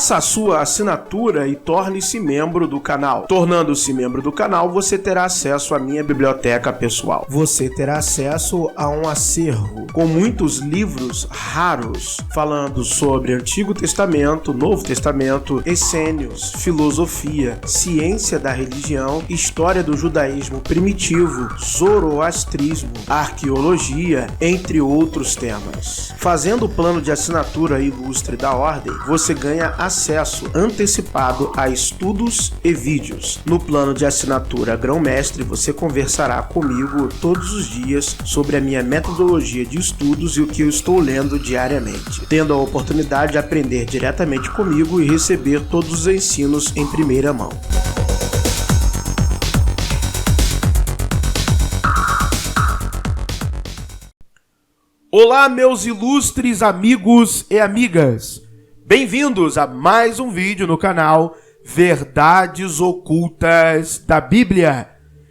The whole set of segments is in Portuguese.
Faça a sua assinatura e torne-se membro do canal. Tornando-se membro do canal, você terá acesso à minha biblioteca pessoal. Você terá acesso a um acervo com muitos livros raros, falando sobre Antigo Testamento, Novo Testamento, essênios, filosofia, ciência da religião, história do judaísmo primitivo, zoroastrismo, arqueologia, entre outros temas. Fazendo o plano de assinatura ilustre da ordem, você ganha acesso antecipado a estudos e vídeos. No plano de assinatura Grão-Mestre, você conversará comigo todos os dias sobre a minha metodologia de estudos e o que eu estou lendo diariamente, tendo a oportunidade de aprender diretamente comigo e receber todos os ensinos em primeira mão. Olá, meus ilustres amigos e amigas! Bem-vindos a mais um vídeo no canal Verdades Ocultas da Bíblia.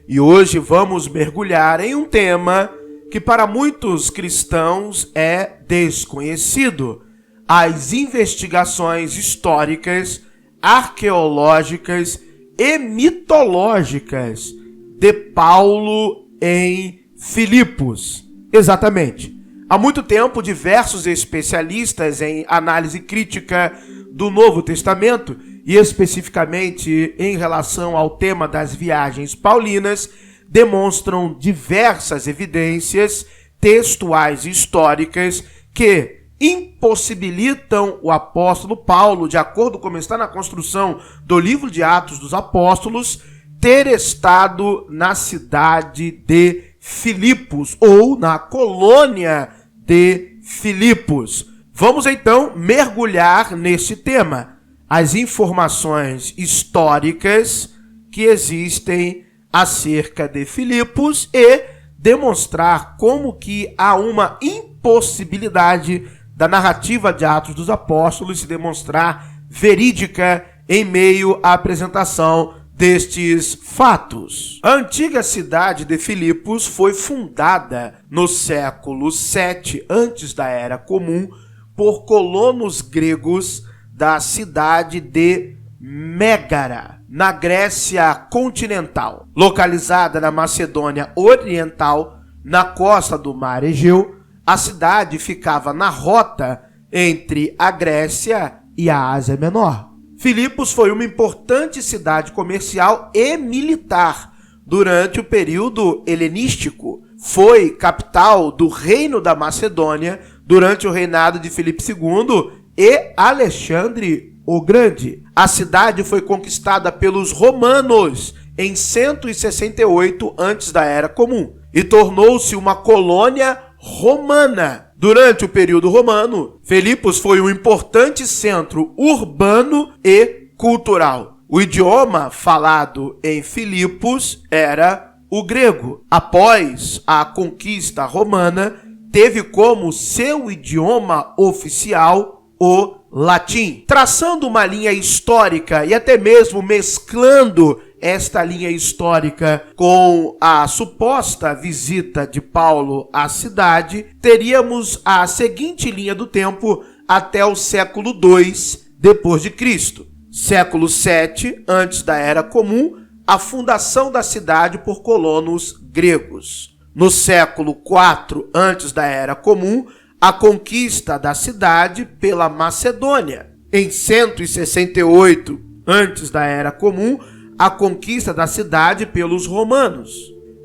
E hoje vamos mergulhar em um tema que para muitos cristãos é desconhecido: as investigações históricas, arqueológicas e mitológicas de Paulo em Filipos. Exatamente. Há muito tempo, diversos especialistas em análise crítica do Novo Testamento, e especificamente em relação ao tema das viagens paulinas, demonstram diversas evidências textuais e históricas que impossibilitam o apóstolo Paulo, de acordo com como está na construção do livro de Atos dos Apóstolos, ter estado na cidade de Filipos ou na colônia de Filipos. Vamos então mergulhar neste tema, as informações históricas que existem acerca de Filipos e demonstrar como que há uma impossibilidade da narrativa de Atos dos Apóstolos se demonstrar verídica em meio à apresentação destes fatos. A antiga cidade de Filipos foi fundada no século 7 antes da Era Comum por colonos gregos da cidade de Mégara, na Grécia continental, localizada na Macedônia Oriental, na costa do Mar Egeu. A cidade ficava na rota entre a Grécia e a Ásia Menor. Filipos foi uma importante cidade comercial e militar durante o período helenístico. Foi capital do Reino da Macedônia durante o reinado de Filipe II e Alexandre o Grande. A cidade foi conquistada pelos romanos em 168 antes da Era Comum e tornou-se uma colônia romana. Durante o período romano, Filipos foi um importante centro urbano e cultural. O idioma falado em Filipos era o grego. Após a conquista romana, teve como seu idioma oficial o latim. Traçando uma linha histórica e até mesmo mesclando esta linha histórica com a suposta visita de Paulo à cidade, teríamos a seguinte linha do tempo até o século II depois de Cristo. Século 7 antes da Era Comum, a fundação da cidade por colonos gregos. No século 4 antes da Era Comum, a conquista da cidade pela Macedônia. Em 168 antes da Era Comum, a conquista da cidade pelos romanos.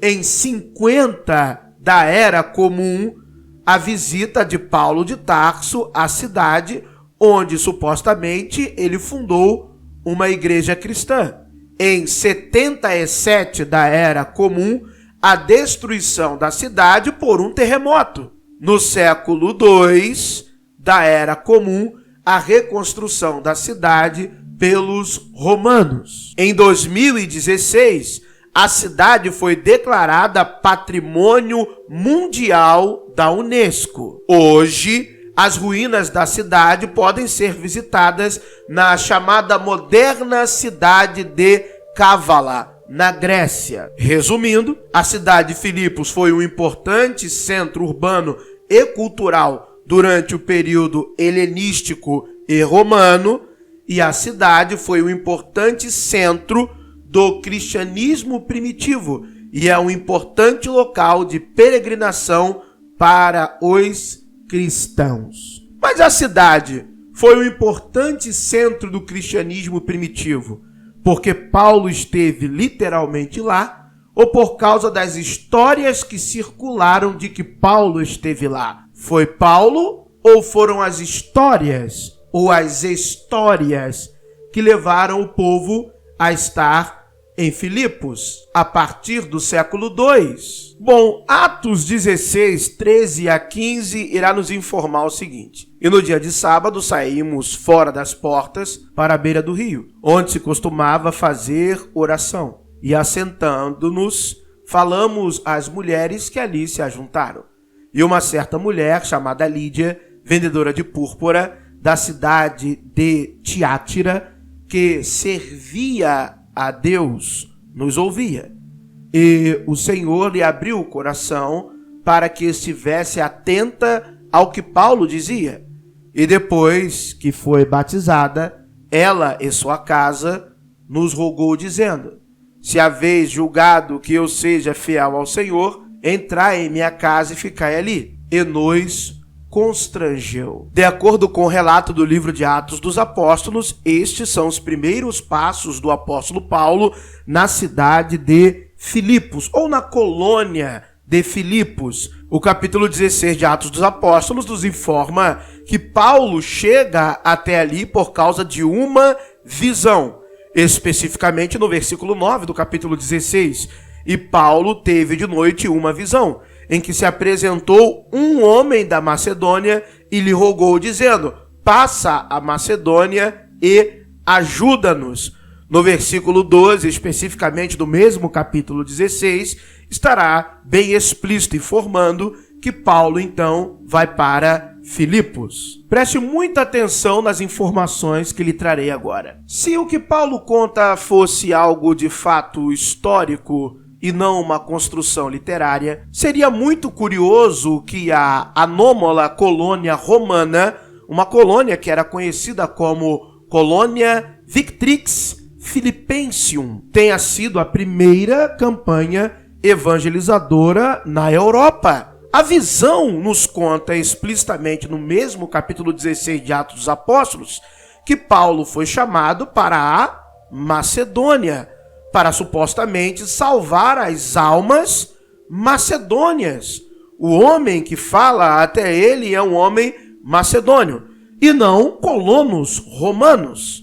Em 50 da Era Comum, a visita de Paulo de Tarso à cidade, onde supostamente ele fundou uma igreja cristã. Em 77 da Era Comum, a destruição da cidade por um terremoto. No século II da Era Comum a reconstrução da cidade pelos romanos. Em 2016, a cidade foi declarada Patrimônio Mundial da Unesco. Hoje, as ruínas da cidade podem ser visitadas na chamada moderna cidade de Kavala, na Grécia. Resumindo, a cidade de Filipos foi um importante centro urbano e cultural durante o período helenístico e romano, e a cidade foi um importante centro do cristianismo primitivo e é um importante local de peregrinação para os cristãos. Mas a cidade foi um importante centro do cristianismo primitivo porque Paulo esteve literalmente lá ou por causa das histórias que circularam de que Paulo esteve lá? Foi Paulo ou foram as histórias ou as histórias que levaram o povo a estar em Filipos a partir do século II? Bom, Atos 16, 13 a 15 irá nos informar o seguinte: e no dia de sábado saímos fora das portas para a beira do rio, onde se costumava fazer oração, e assentando-nos, falamos às mulheres que ali se ajuntaram. E uma certa mulher chamada Lídia, vendedora de púrpura, da cidade de Tiátira, que servia a Deus, nos ouvia. E o Senhor lhe abriu o coração para que estivesse atenta ao que Paulo dizia. E depois que foi batizada, ela e sua casa nos rogou, dizendo: se haveis julgado que eu seja fiel ao Senhor, entrai em minha casa e ficai ali. E nos constrangeu. De acordo com o relato do livro de Atos dos Apóstolos, estes são os primeiros passos do apóstolo Paulo na cidade de Filipos, ou na colônia de Filipos. O capítulo 16 de Atos dos Apóstolos nos informa que Paulo chega até ali por causa de uma visão, especificamente no versículo 9 do capítulo 16. E Paulo teve de noite uma visão, em que se apresentou um homem da Macedônia e lhe rogou, dizendo: passa a Macedônia e ajuda-nos. No versículo 12, especificamente do mesmo capítulo 16, estará bem explícito informando que Paulo, então, vai para Filipos. Preste muita atenção nas informações que lhe trarei agora. Se o que Paulo conta fosse algo de fato histórico e não uma construção literária, seria muito curioso que a anômala colônia romana, uma colônia que era conhecida como Colônia Victrix Philippensium, tenha sido a primeira campanha evangelizadora na Europa. A visão nos conta explicitamente no mesmo capítulo 16 de Atos dos Apóstolos que Paulo foi chamado para a Macedônia, para supostamente salvar as almas macedônias. O homem que fala até ele é um homem macedônio e não colonos romanos.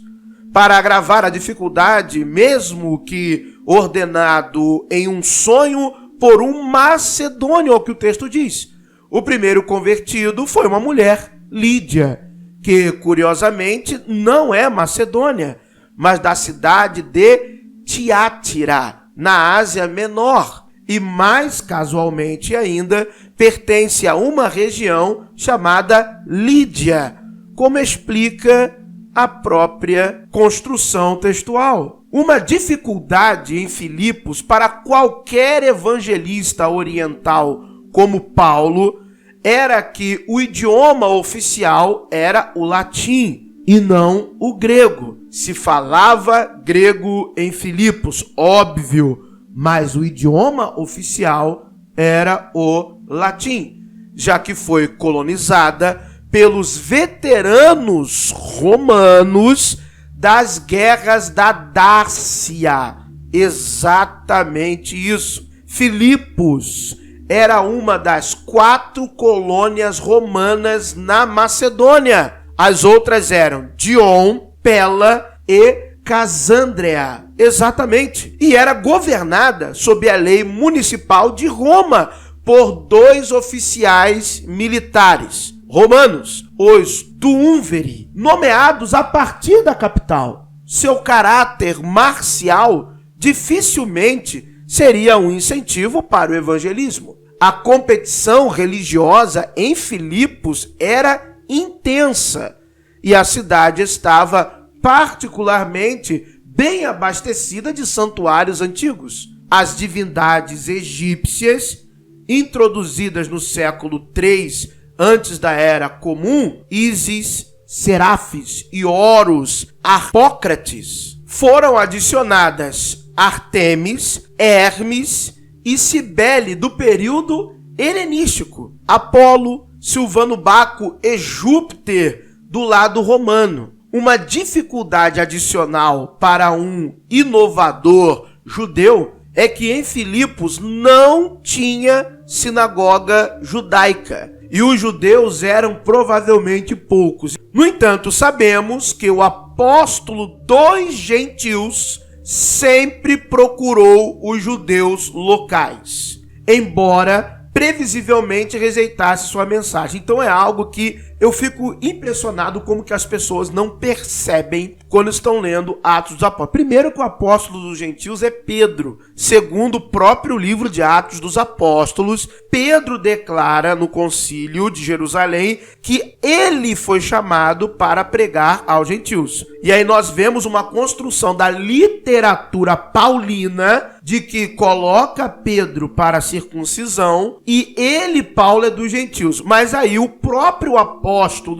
Para agravar a dificuldade, mesmo que ordenado em um sonho por um macedônio, é o que o texto diz. O primeiro convertido foi uma mulher, Lídia, que curiosamente não é macedônia, mas da cidade de Tiátira, na Ásia Menor, e mais casualmente ainda, pertence a uma região chamada Lídia, como explica a própria construção textual. Uma dificuldade em Filipos para qualquer evangelista oriental como Paulo era que o idioma oficial era o latim e não o grego. Se falava grego em Filipos, óbvio, mas o idioma oficial era o latim, já que foi colonizada pelos veteranos romanos das guerras da Dácia. Exatamente isso. Filipos era uma das 4 colônias romanas na Macedônia. As outras eram Dion, Pela e Casandrea. Exatamente. E era governada sob a lei municipal de Roma por 2 oficiais militares. romanos, os duúmviri, nomeados a partir da capital. Seu caráter marcial dificilmente seria um incentivo para o evangelismo. A competição religiosa em Filipos era intensa e a cidade estava particularmente bem abastecida de santuários antigos. As divindades egípcias, introduzidas no século III antes da Era Comum, Ísis, Serafis e Horus, Harpócrates, foram adicionadas Artemis, Hermes e Cibele do período helenístico, Apolo, Silvano Baco e Júpiter do lado romano. Uma dificuldade adicional para um inovador judeu é que em Filipos não tinha sinagoga judaica e os judeus eram provavelmente poucos. No entanto, sabemos que o apóstolo dos gentios sempre procurou os judeus locais, embora previsivelmente rejeitasse sua mensagem. Então é algo que eu fico impressionado como que as pessoas não percebem quando estão lendo Atos dos Apóstolos. Primeiro que o apóstolo dos gentios é Pedro. Segundo o próprio livro de Atos dos Apóstolos, Pedro declara no concílio de Jerusalém que ele foi chamado para pregar aos gentios. E aí nós vemos uma construção da literatura paulina de que coloca Pedro para a circuncisão e ele, Paulo, é dos gentios. Mas aí o próprio apóstolo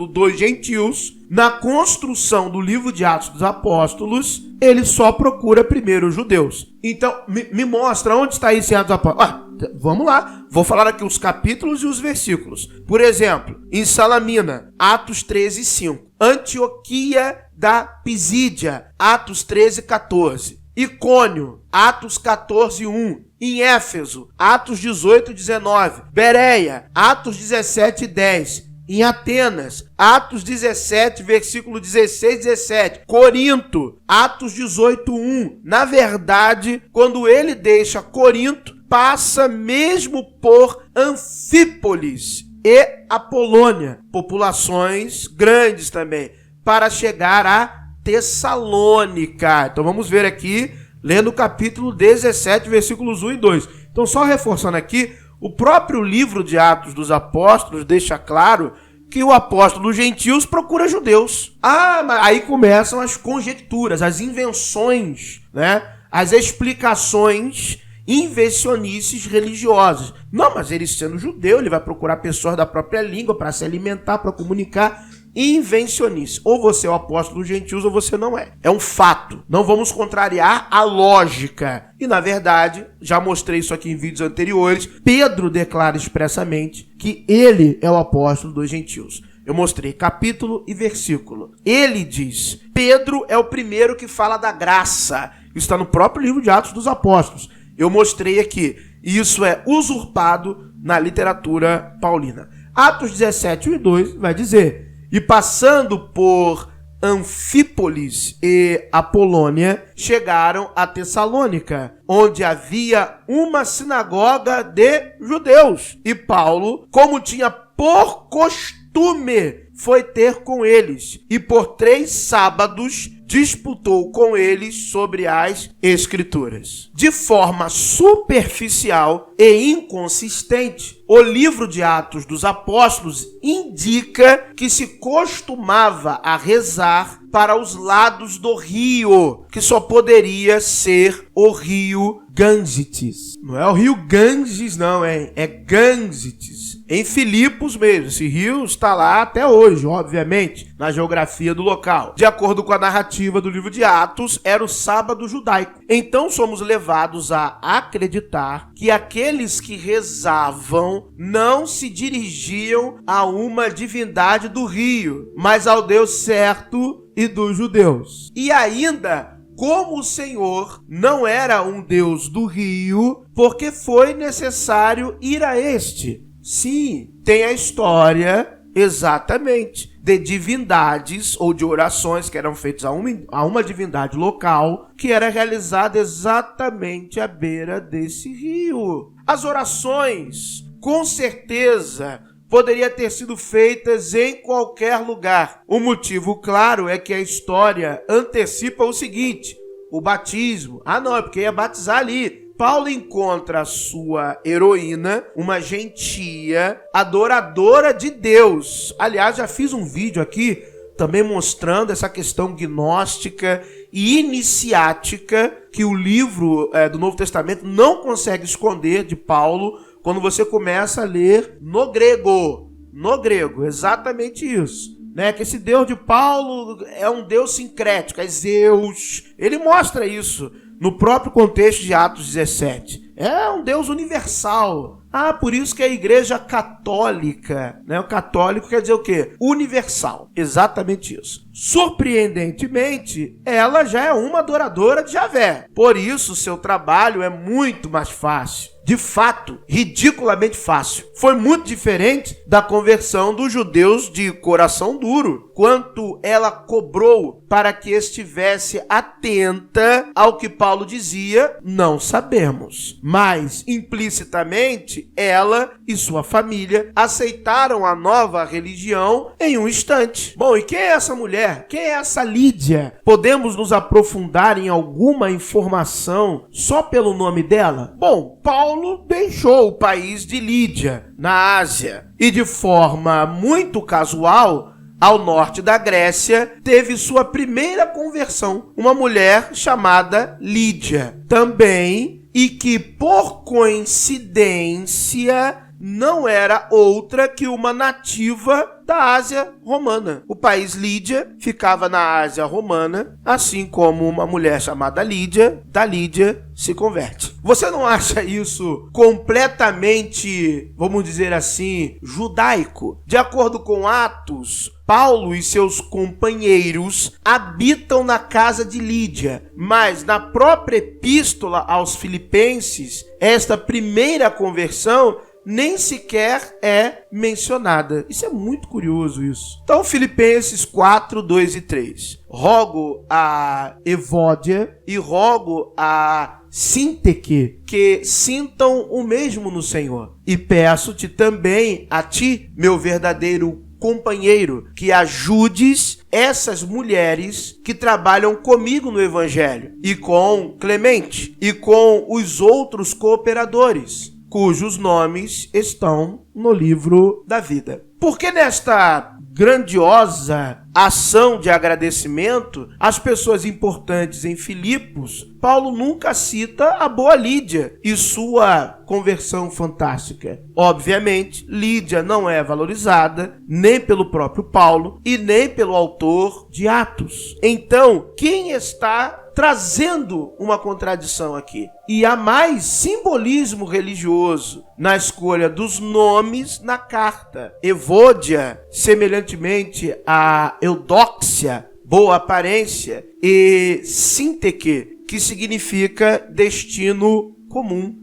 dos gentios, na construção do livro de Atos dos Apóstolos, ele só procura primeiro os judeus. Então, me mostra onde está isso em Atos dos Apóstolos. Vamos lá, vou falar aqui os capítulos e os versículos. Por exemplo, em Salamina, Atos 13:5. Antioquia da Pisídia, Atos 13:14. Icônio, Atos 14:1. Em Éfeso, Atos 18:19. Bereia, Atos 17:10. Em Atenas, Atos 17, versículo 16 e 17. Corinto, Atos 18:1. Na verdade, quando ele deixa Corinto, passa mesmo por Anfípolis e Apolônia, populações grandes também, para chegar a Tessalônica. Então vamos ver aqui, lendo o capítulo 17, versículos 1 e 2. Então só reforçando aqui, o próprio livro de Atos dos Apóstolos deixa claro que o apóstolo dos gentios procura judeus. Mas aí começam as conjecturas, as invenções, né? As explicações invencionices religiosas. Não, mas ele sendo judeu, ele vai procurar pessoas da própria língua para se alimentar, para comunicar. Invencionice. Ou você é o apóstolo dos gentios ou você não é. É um fato. Não vamos contrariar a lógica. E na verdade, já mostrei isso aqui em vídeos anteriores, Pedro declara expressamente que ele é o apóstolo dos gentios. Eu mostrei capítulo e versículo. Ele diz, Pedro é o primeiro que fala da graça. Isso está no próprio livro de Atos dos Apóstolos. Eu mostrei aqui. E isso é usurpado na literatura paulina. Atos 17, 1 e 2 vai dizer, e passando por Anfípolis e Apolônia, chegaram a Tessalônica, onde havia uma sinagoga de judeus. E Paulo, como tinha por costume, foi ter com eles, e por 3 sábados disputou com eles sobre as Escrituras. De forma superficial e inconsistente, o livro de Atos dos Apóstolos indica que se costumava a rezar para os lados do rio, que só poderia ser o rio Gângites. Não é o rio Ganges, não, é Gângites. Em Filipos mesmo, esse rio está lá até hoje, obviamente, na geografia do local. De acordo com a narrativa do livro de Atos, era o sábado judaico. Então somos levados a acreditar que aqueles que rezavam não se dirigiam a uma divindade do rio, mas ao Deus certo e dos judeus. E ainda, como o Senhor não era um Deus do rio, porque foi necessário ir a este. Sim, tem a história, exatamente, de divindades ou de orações que eram feitas a uma divindade local, que era realizada exatamente à beira desse rio. As orações, com certeza, poderia ter sido feitas em qualquer lugar. O motivo claro é que a história antecipa o seguinte: o batismo. Não, é porque ia batizar ali. Paulo encontra a sua heroína, uma gentia, adoradora de Deus. Aliás, já fiz um vídeo aqui também mostrando essa questão gnóstica e iniciática que o livro do Novo Testamento não consegue esconder de Paulo quando você começa a ler no grego. No grego, exatamente isso. Que esse Deus de Paulo é um Deus sincrético, é Zeus. Ele mostra isso no próprio contexto de Atos 17. É um Deus universal. Por isso que a igreja católica, o católico quer dizer o quê? Universal. Exatamente isso. Surpreendentemente, ela já é uma adoradora de Javé. Por isso, seu trabalho é muito mais fácil. De fato, ridiculamente fácil. Foi muito diferente da conversão dos judeus de coração duro, quanto ela cobrou para que estivesse atenta ao que Paulo dizia, não sabemos. Mas, implicitamente, ela e sua família aceitaram a nova religião em um instante. Bom, e quem é essa mulher? Quem é essa Lídia? Podemos nos aprofundar em alguma informação só pelo nome dela? Bom, Paulo deixou o país de Lídia, na Ásia, e de forma muito casual, ao norte da Grécia, teve sua primeira conversão, uma mulher chamada Lídia, também, e que por coincidência não era outra que uma nativa da Ásia Romana. O país Lídia ficava na Ásia Romana, assim como uma mulher chamada Lídia, da Lídia, se converte. Você não acha isso completamente, vamos dizer assim, judaico? De acordo com Atos, Paulo e seus companheiros habitam na casa de Lídia, mas na própria epístola aos Filipenses, esta primeira conversão nem sequer é mencionada. Isso é muito curioso isso. Então, Filipenses 4, 2 e 3. Rogo a Evódia e rogo a Sinteque que sintam o mesmo no Senhor. E peço-te também a ti, meu verdadeiro companheiro, que ajudes essas mulheres que trabalham comigo no Evangelho, e com Clemente, e com os outros cooperadores, cujos nomes estão no livro da vida. Porque nesta grandiosa ação de agradecimento às pessoas importantes em Filipos, Paulo nunca cita a boa Lídia e sua conversão fantástica. Obviamente, Lídia não é valorizada nem pelo próprio Paulo e nem pelo autor de Atos. Então, quem está trazendo uma contradição aqui? E há mais simbolismo religioso na escolha dos nomes na carta. Evódia, semelhantemente a Eudóxia, boa aparência, e Sinteque, que significa destino comum.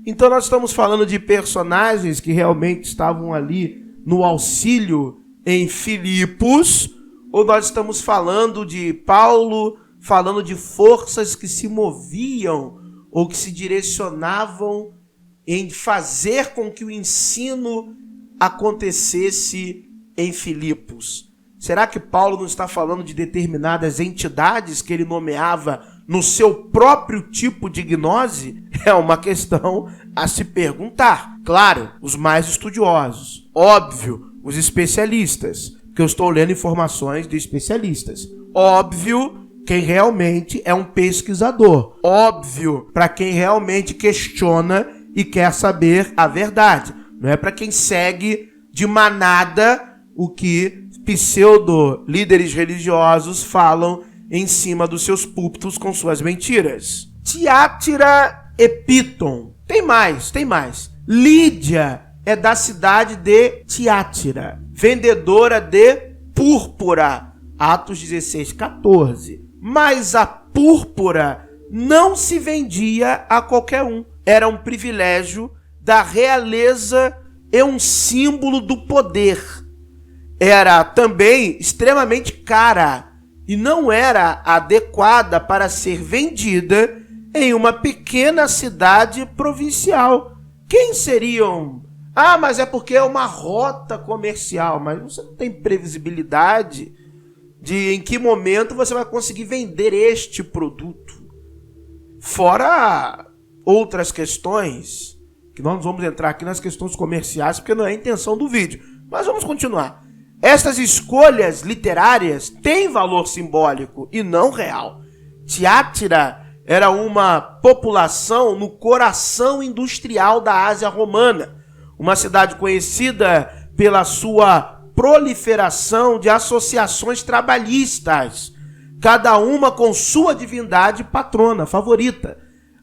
Então nós estamos falando de personagens que realmente estavam ali no auxílio em Filipos, ou nós estamos falando de Paulo falando de forças que se moviam ou que se direcionavam em fazer com que o ensino acontecesse em Filipos? Será que Paulo não está falando de determinadas entidades que ele nomeava no seu próprio tipo de gnose? É uma questão a se perguntar. Claro, os mais estudiosos. Óbvio, os especialistas, que eu estou lendo informações de especialistas. Óbvio, quem realmente é um pesquisador. Óbvio, para quem realmente questiona e quer saber a verdade. Não é para quem segue de manada o que pseudo-líderes religiosos falam em cima dos seus púlpitos com suas mentiras. Tiátira Epíton. Tem mais. Lídia é da cidade de Tiátira, vendedora de púrpura. Atos 16, 14. Mas a púrpura não se vendia a qualquer um. Era um privilégio da realeza e um símbolo do poder. Era também extremamente cara e não era adequada para ser vendida em uma pequena cidade provincial. Quem seriam Ah, mas é porque é uma rota comercial, mas você não tem previsibilidade de em que momento você vai conseguir vender este produto. Fora outras questões, que nós não vamos entrar aqui nas questões comerciais, porque não é a intenção do vídeo. Mas vamos continuar. Estas escolhas literárias têm valor simbólico e não real. Tiátira era uma população no coração industrial da Ásia Romana, uma cidade conhecida pela sua proliferação de associações trabalhistas, cada uma com sua divindade patrona favorita.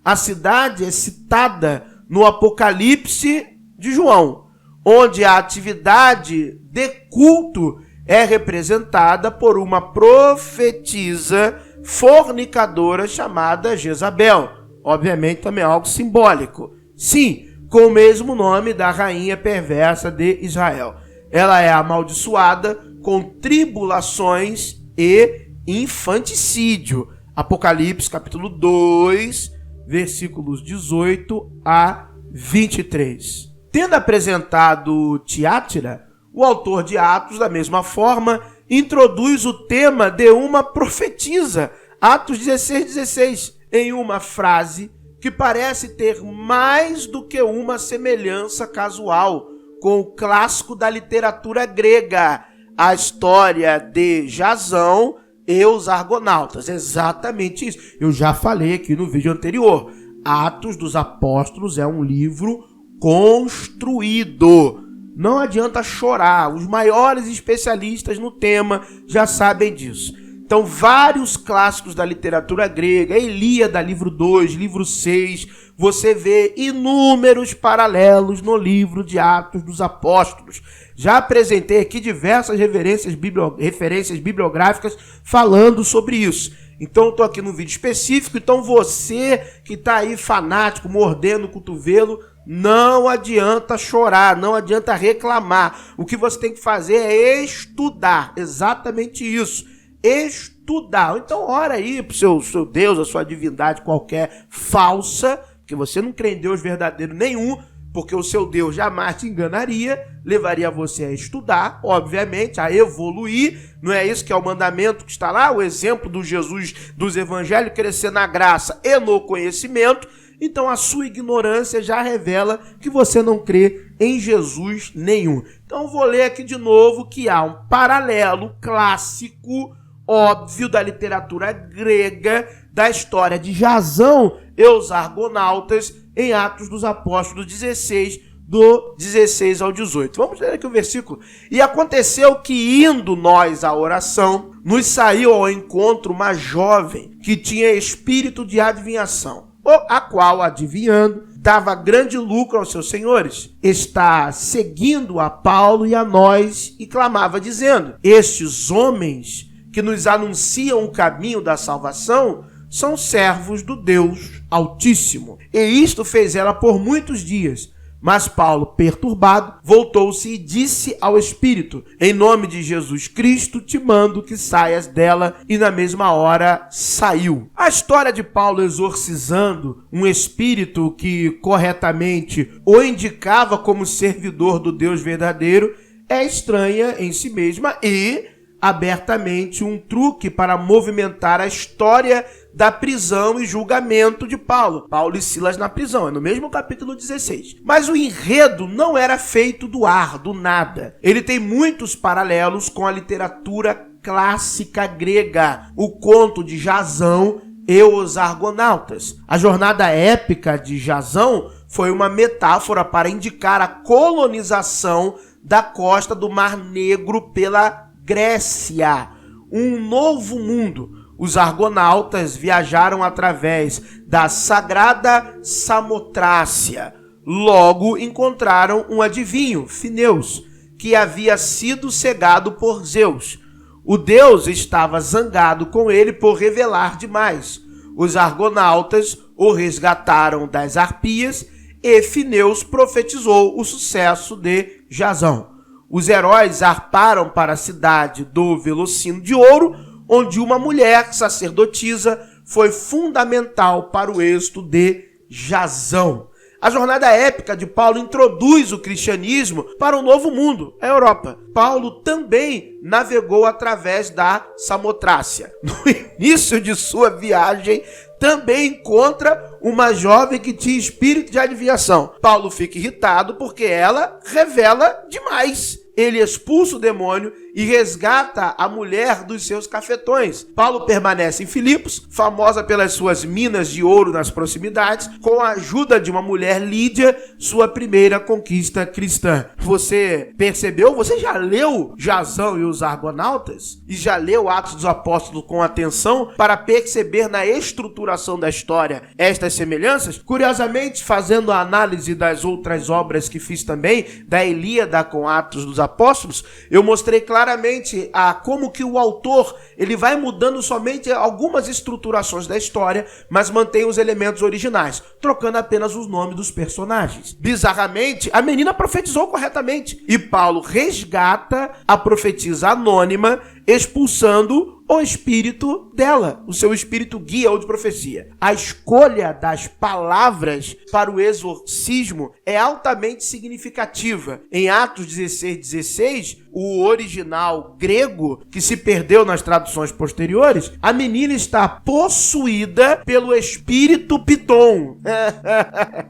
A cidade é citada no Apocalipse de João, onde a atividade de culto é representada por uma profetisa fornicadora chamada Jezabel. Obviamente também é algo simbólico. Sim, com o mesmo nome da rainha perversa de Israel. Ela é amaldiçoada com tribulações e infanticídio. Apocalipse capítulo 2, versículos 18 a 23. Tendo apresentado Tiátira, o autor de Atos, da mesma forma, introduz o tema de uma profetisa, Atos 16:16, em uma frase que parece ter mais do que uma semelhança casual com o clássico da literatura grega, a história de Jasão e os Argonautas. Exatamente isso. Eu já falei aqui no vídeo anterior. Atos dos Apóstolos é um livro construído. Não adianta chorar. Os maiores especialistas no tema já sabem disso. Então, vários clássicos da literatura grega, Ilíada, livro 2, livro 6, você vê inúmeros paralelos no livro de Atos dos Apóstolos. Já apresentei aqui diversas referências bibliográficas falando sobre isso. Então, estou aqui no vídeo específico. Então, você que está aí fanático, mordendo o cotovelo, não adianta chorar, não adianta reclamar. O que você tem que fazer é estudar. Exatamente isso. Estudar. Então, ora aí para o seu Deus, a sua divindade qualquer falsa, que você não crê em Deus verdadeiro nenhum, porque o seu Deus jamais te enganaria, levaria você a estudar, obviamente, a evoluir. Não é isso que é o mandamento que está lá? O exemplo do Jesus dos evangelhos, crescer na graça e no conhecimento. Então a sua ignorância já revela que você não crê em Jesus nenhum. Então vou ler aqui de novo que há um paralelo clássico, óbvio, da literatura grega, da história de Jasão e os Argonautas em Atos dos Apóstolos 16, do 16 ao 18. Vamos ler aqui o versículo. E aconteceu que, indo nós à oração, nos saiu ao encontro uma jovem que tinha espírito de adivinhação, a qual, adivinhando, dava grande lucro aos seus senhores. Está seguindo a Paulo e a nós e clamava, dizendo: estes homens que nos anunciam o caminho da salvação são servos do Deus Altíssimo. E isto fez ela por muitos dias. Mas Paulo, perturbado, voltou-se e disse ao Espírito: em nome de Jesus Cristo te mando que saias dela. E na mesma hora saiu. A história de Paulo exorcizando um espírito que corretamente o indicava como servidor do Deus verdadeiro é estranha em si mesma e abertamente um truque para movimentar a história da prisão e julgamento de Paulo. Paulo e Silas na prisão, é no mesmo capítulo 16. Mas o enredo não era feito do ar, do nada. Ele tem muitos paralelos com a literatura clássica grega, o conto de Jasão e os Argonautas. A jornada épica de Jasão foi uma metáfora para indicar a colonização da costa do Mar Negro pela Grécia, um novo mundo. Os argonautas viajaram através da sagrada Samotrácia. Logo encontraram um adivinho, Fineus, que havia sido cegado por Zeus. O deus estava zangado com ele por revelar demais. Os argonautas o resgataram das arpias e Fineus profetizou o sucesso de Jasão. Os heróis zarparam para a cidade do Velocino de Ouro, onde uma mulher sacerdotisa foi fundamental para o êxito de Jasão. A jornada épica de Paulo introduz o cristianismo para um novo mundo, a Europa. Paulo também navegou através da Samotrácia. No início de sua viagem, também encontra uma jovem que tinha espírito de adivinhação. Paulo fica irritado porque ela revela demais. Ele expulsa o demônio e resgata a mulher dos seus cafetões. Paulo permanece em Filipos, famosa pelas suas minas de ouro nas proximidades, com a ajuda de uma mulher, Lídia, sua primeira conquista cristã. Você percebeu? Você já leu Jasão e os Argonautas? E já leu Atos dos Apóstolos com atenção para perceber na estruturação da história estas semelhanças? Curiosamente, fazendo a análise das outras obras que fiz também, da Ilíada com Atos dos Apóstolos, eu mostrei claramente como que o autor ele vai mudando somente algumas estruturações da história, mas mantém os elementos originais, trocando apenas os nomes dos personagens. Bizarramente, a menina profetizou corretamente e Paulo resgata a profetisa anônima, expulsando o espírito dela, o seu espírito guia ou de profecia. A escolha das palavras para o exorcismo é altamente significativa. Em Atos 16:16, o original grego, que se perdeu nas traduções posteriores, a menina está possuída pelo espírito Piton.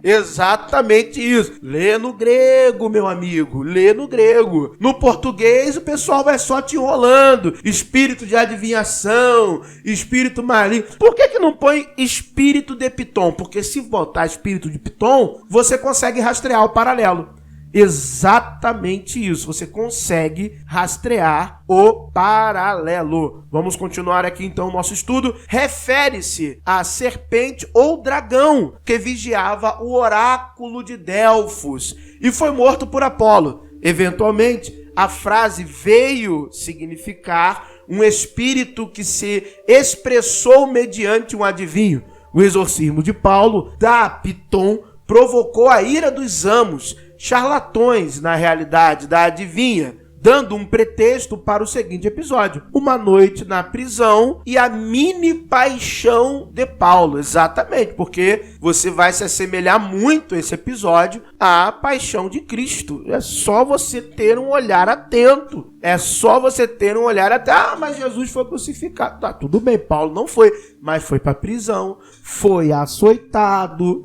Exatamente isso. Lê no grego, meu amigo, lê no grego. No português, o pessoal vai só te enrolando. Espírito de adivinhação, espírito maligno. Por que não põe espírito de Piton? Porque se botar espírito de Piton, você consegue rastrear o paralelo. Exatamente isso, você consegue rastrear o paralelo. Vamos continuar aqui então o nosso estudo. Refere-se à serpente ou dragão que vigiava o oráculo de Delfos e foi morto por Apolo. Eventualmente, a frase veio significar um espírito que se expressou mediante um adivinho. O exorcismo de Paulo da Piton provocou a ira dos amos, charlatões, na realidade, da adivinha, dando um pretexto para o seguinte episódio: uma noite na prisão e a mini paixão de Paulo. Exatamente, porque você vai se assemelhar muito esse episódio à paixão de Cristo. É só você ter um olhar atento. É só você ter um olhar atento. Ah, mas Jesus foi crucificado. Tá, tudo bem, Paulo não foi, mas foi para a prisão, foi açoitado.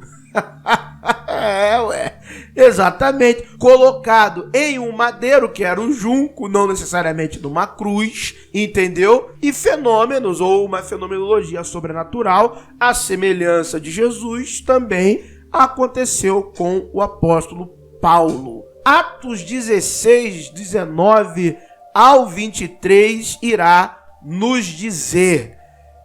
Exatamente, colocado em um madeiro, que era um junco, não necessariamente numa cruz, entendeu? E fenômenos, ou uma fenomenologia sobrenatural, a semelhança de Jesus, também aconteceu com o apóstolo Paulo. Atos 16, 19 ao 23 irá nos dizer: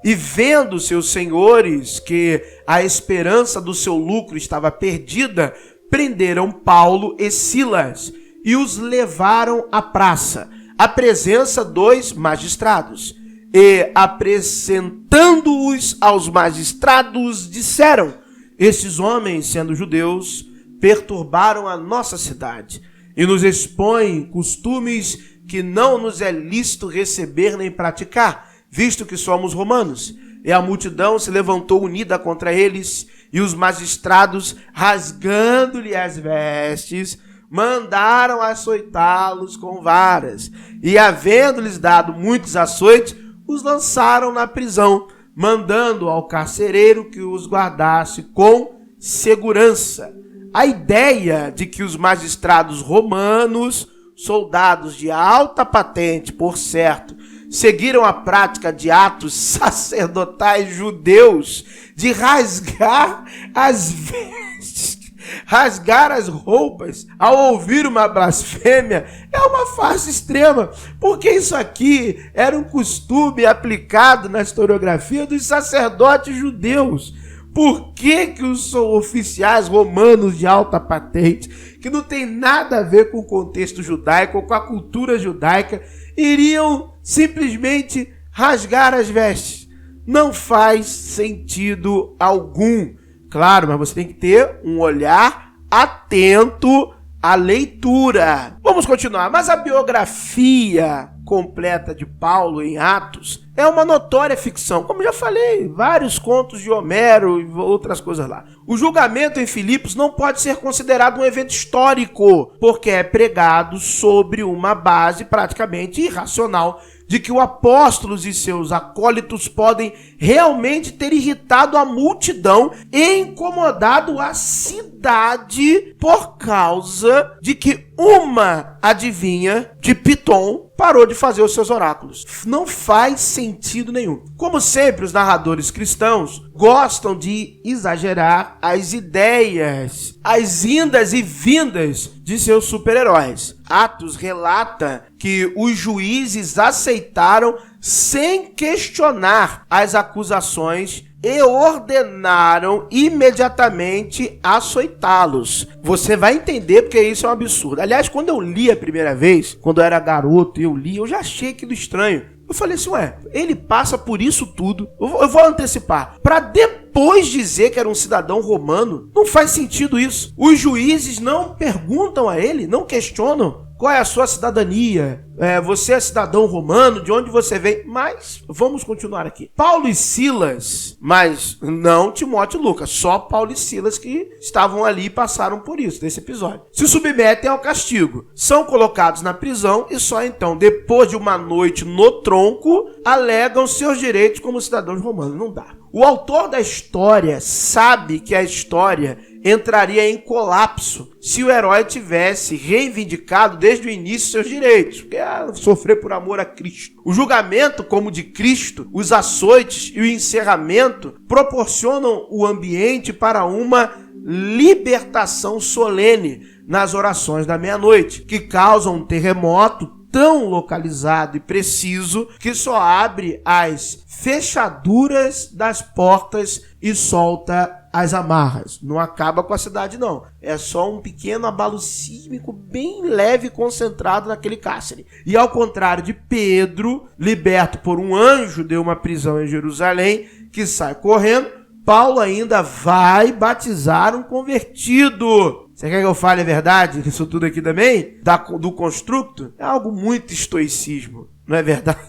e vendo seus senhores que a esperança do seu lucro estava perdida, prenderam Paulo e Silas e os levaram à praça, à presença dos magistrados. E, apresentando-os aos magistrados, disseram: estes homens, sendo judeus, perturbaram a nossa cidade e nos expõem costumes que não nos é lícito receber nem praticar, visto que somos romanos. E a multidão se levantou unida contra eles, e os magistrados, rasgando-lhe as vestes, mandaram açoitá-los com varas. E, havendo-lhes dado muitos açoites, os lançaram na prisão, mandando ao carcereiro que os guardasse com segurança. A ideia de que os magistrados romanos, soldados de alta patente, por certo, seguiram a prática de atos sacerdotais judeus de rasgar as vestes, rasgar as roupas ao ouvir uma blasfêmia, é uma farsa extrema, porque isso aqui era um costume aplicado na historiografia dos sacerdotes judeus. Por que os oficiais romanos de alta patente, que não tem nada a ver com o contexto judaico, com a cultura judaica, iriam simplesmente rasgar as vestes? Não faz sentido algum. Claro, mas você tem que ter um olhar atento à leitura. Vamos continuar. Mas a biografia completa de Paulo em Atos é uma notória ficção. Como já falei, vários contos de Homero e outras coisas lá. O julgamento em Filipos não pode ser considerado um evento histórico, porque é pregado sobre uma base praticamente irracional de que os apóstolos e seus acólitos podem realmente ter irritado a multidão e incomodado a cidade por causa de que uma adivinha de Pitom parou de fazer os seus oráculos. Não faz sentido nenhum. Como sempre, os narradores cristãos gostam de exagerar as ideias, as indas e vindas de seus super-heróis. Atos relata que os juízes aceitaram sem questionar as acusações e ordenaram imediatamente açoitá-los. Você vai entender porque isso é um absurdo. Aliás, quando eu li a primeira vez, quando eu era garoto, eu já achei aquilo estranho. Eu falei assim, ele passa por isso tudo. Eu vou antecipar. Para depois dizer que era um cidadão romano, não faz sentido isso. Os juízes não perguntam a ele, não questionam. Qual é a sua cidadania? Você é cidadão romano? De onde você vem? Mas vamos continuar aqui. Paulo e Silas, mas não Timóteo e Lucas, só Paulo e Silas que estavam ali e passaram por isso, nesse episódio. Se submetem ao castigo, são colocados na prisão e só então, depois de uma noite no tronco, alegam seus direitos como cidadãos romanos. Não dá. O autor da história sabe que a história entraria em colapso se o herói tivesse reivindicado desde o início seus direitos, porque sofrer por amor a Cristo. O julgamento como de Cristo, os açoites e o encerramento proporcionam o ambiente para uma libertação solene nas orações da meia-noite, que causam um terremoto tão localizado e preciso que só abre as fechaduras das portas e solta as amarras. Não acaba com a cidade, não. É só um pequeno abalo sísmico bem leve e concentrado naquele cárcere. E ao contrário de Pedro, liberto por um anjo de uma prisão em Jerusalém, que sai correndo, Paulo ainda vai batizar um convertido. Você quer que eu fale a verdade disso tudo aqui também? Do construto? É algo muito estoicismo, não é verdade?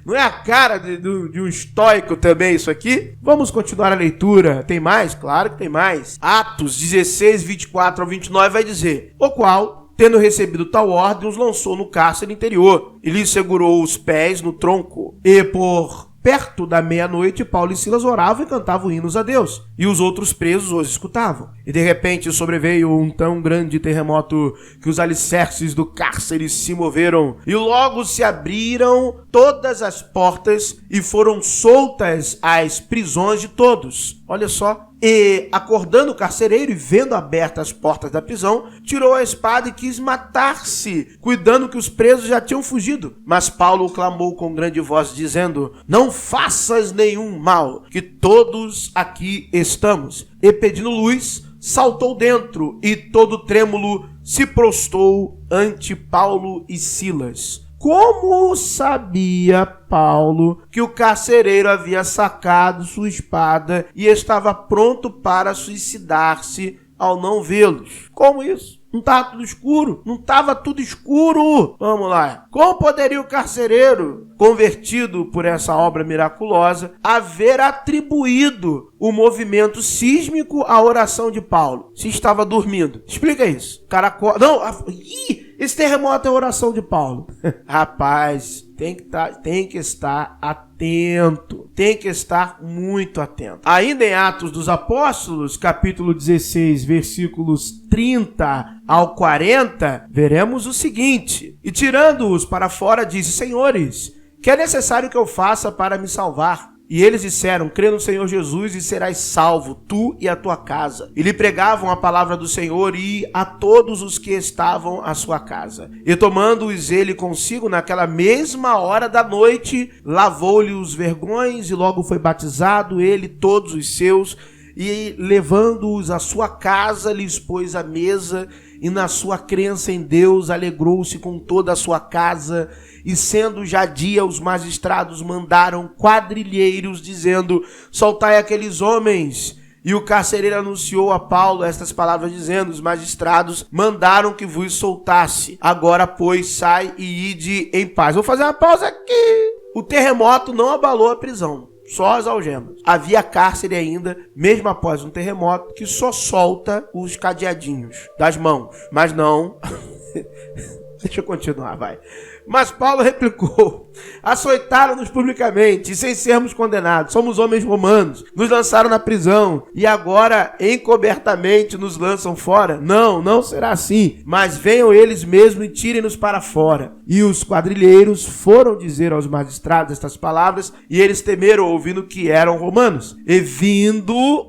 Não é a cara de um estoico também isso aqui? Vamos continuar a leitura. Tem mais? Claro que tem mais. Atos 16, 24 ao 29 vai dizer: o qual, tendo recebido tal ordem, os lançou no cárcere interior e lhes segurou os pés no tronco. E por perto da meia-noite, Paulo e Silas oravam e cantavam hinos a Deus, e os outros presos os escutavam. E de repente sobreveio um tão grande terremoto que os alicerces do cárcere se moveram, e logo se abriram todas as portas e foram soltas as prisões de todos. Olha só. E, acordando o carcereiro e vendo abertas as portas da prisão, tirou a espada e quis matar-se, cuidando que os presos já tinham fugido. Mas Paulo clamou com grande voz, dizendo: não faças nenhum mal, que todos aqui estamos. E, pedindo luz, saltou dentro e, todo trêmulo, se prostrou ante Paulo e Silas. Como sabia Paulo que o carcereiro havia sacado sua espada e estava pronto para suicidar-se ao não vê-los? Como isso? Não estava tudo escuro? Não estava tudo escuro? Vamos lá. Como poderia o carcereiro, convertido por essa obra miraculosa, haver atribuído o movimento sísmico à oração de Paulo, se estava dormindo? Explica isso. O cara... Não, esse terremoto é a oração de Paulo. Rapaz, tem que estar atento. Tem que estar muito atento. Ainda em Atos dos Apóstolos, capítulo 16, versículos 30 ao 40, veremos o seguinte: e tirando-os para fora, disse: senhores, que é necessário que eu faça para me salvar? E eles disseram: crê no Senhor Jesus e serás salvo, tu e a tua casa. E lhe pregavam a palavra do Senhor e a todos os que estavam à sua casa. E tomando-os ele consigo naquela mesma hora da noite, lavou-lhe os vergões e logo foi batizado ele, todos os seus, e levando-os à sua casa, lhes pôs a mesa, e na sua crença em Deus alegrou-se com toda a sua casa. E sendo já dia, os magistrados mandaram quadrilheiros, dizendo: soltai aqueles homens. E o carcereiro anunciou a Paulo estas palavras, dizendo: os magistrados mandaram que vos soltasse. Agora, pois, sai e ide em paz. Vou fazer uma pausa aqui. O terremoto não abalou a prisão, só as algemas. Havia cárcere ainda, mesmo após um terremoto, que só solta os cadeadinhos das mãos. Mas não... Deixa eu continuar, vai. Mas Paulo replicou: açoitaram-nos publicamente, e sem sermos condenados. Somos homens romanos, nos lançaram na prisão, e agora encobertamente nos lançam fora. Não, não será assim. Mas venham eles mesmos e tirem-nos para fora. E os quadrilheiros foram dizer aos magistrados estas palavras, e eles temeram, ouvindo que eram romanos. E vindo,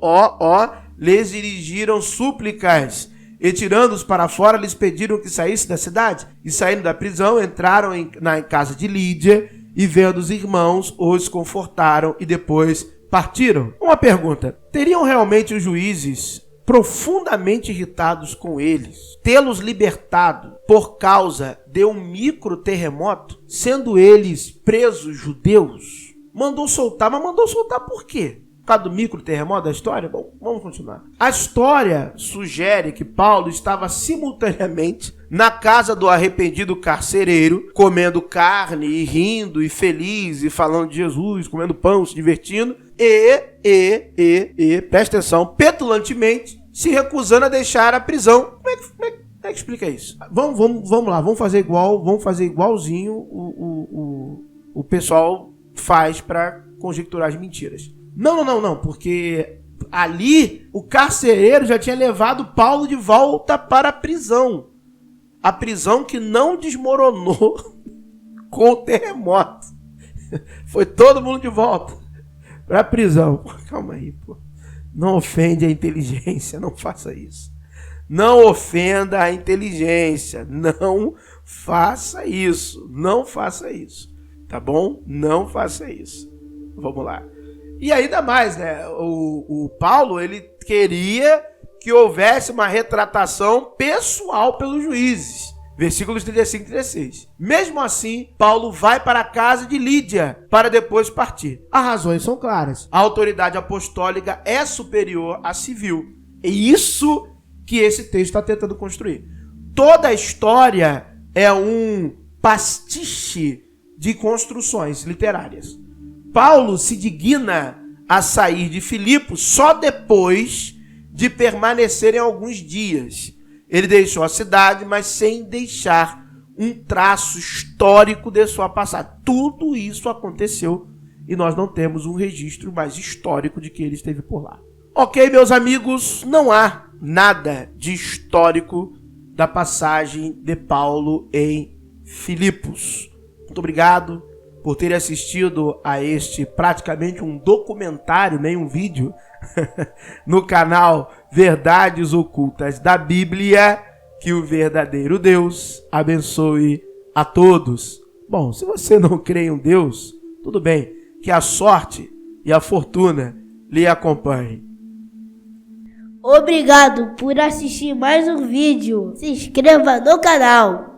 lhes dirigiram súplicas. E tirando-os para fora, lhes pediram que saíssem da cidade. E saindo da prisão, entraram na casa de Lídia, e vendo os irmãos, os confortaram e depois partiram. Uma pergunta: teriam realmente os juízes, profundamente irritados com eles, tê-los libertado por causa de um micro terremoto, sendo eles presos judeus? Mandou soltar, mas mandou soltar por quê? Por causa do micro terremoto da história? Bom, vamos continuar. A história sugere que Paulo estava simultaneamente na casa do arrependido carcereiro, comendo carne e rindo e feliz e falando de Jesus, comendo pão, se divertindo, presta atenção, petulantemente se recusando a deixar a prisão. Como é que explica isso? Vamos lá, vamos fazer igualzinho o pessoal faz para conjecturar as mentiras. Não, porque ali o carcereiro já tinha levado Paulo de volta para a prisão. A prisão que não desmoronou com o terremoto. Foi todo mundo de volta para a prisão. Calma aí, pô. Não ofende a inteligência, não faça isso. Não ofenda a inteligência, não faça isso. Não faça isso, tá bom? Não faça isso. Vamos lá. E ainda mais, né? O Paulo, ele queria que houvesse uma retratação pessoal pelos juízes. Versículos 35 e 36. Mesmo assim, Paulo vai para a casa de Lídia para depois partir. As razões são claras. A autoridade apostólica é superior à civil. É isso que esse texto está tentando construir. Toda a história é um pastiche de construções literárias. Paulo se digna a sair de Filipos só depois de permanecerem alguns dias. Ele deixou a cidade, mas sem deixar um traço histórico de sua passagem. Tudo isso aconteceu e nós não temos um registro mais histórico de que ele esteve por lá. Ok, meus amigos, não há nada de histórico da passagem de Paulo em Filipos. Muito obrigado por ter assistido a este praticamente um documentário, nem um vídeo, no canal Verdades Ocultas da Bíblia. Que o verdadeiro Deus abençoe a todos. Bom, se você não crê em um Deus, tudo bem, que a sorte e a fortuna lhe acompanhem. Obrigado por assistir mais um vídeo. Se inscreva no canal.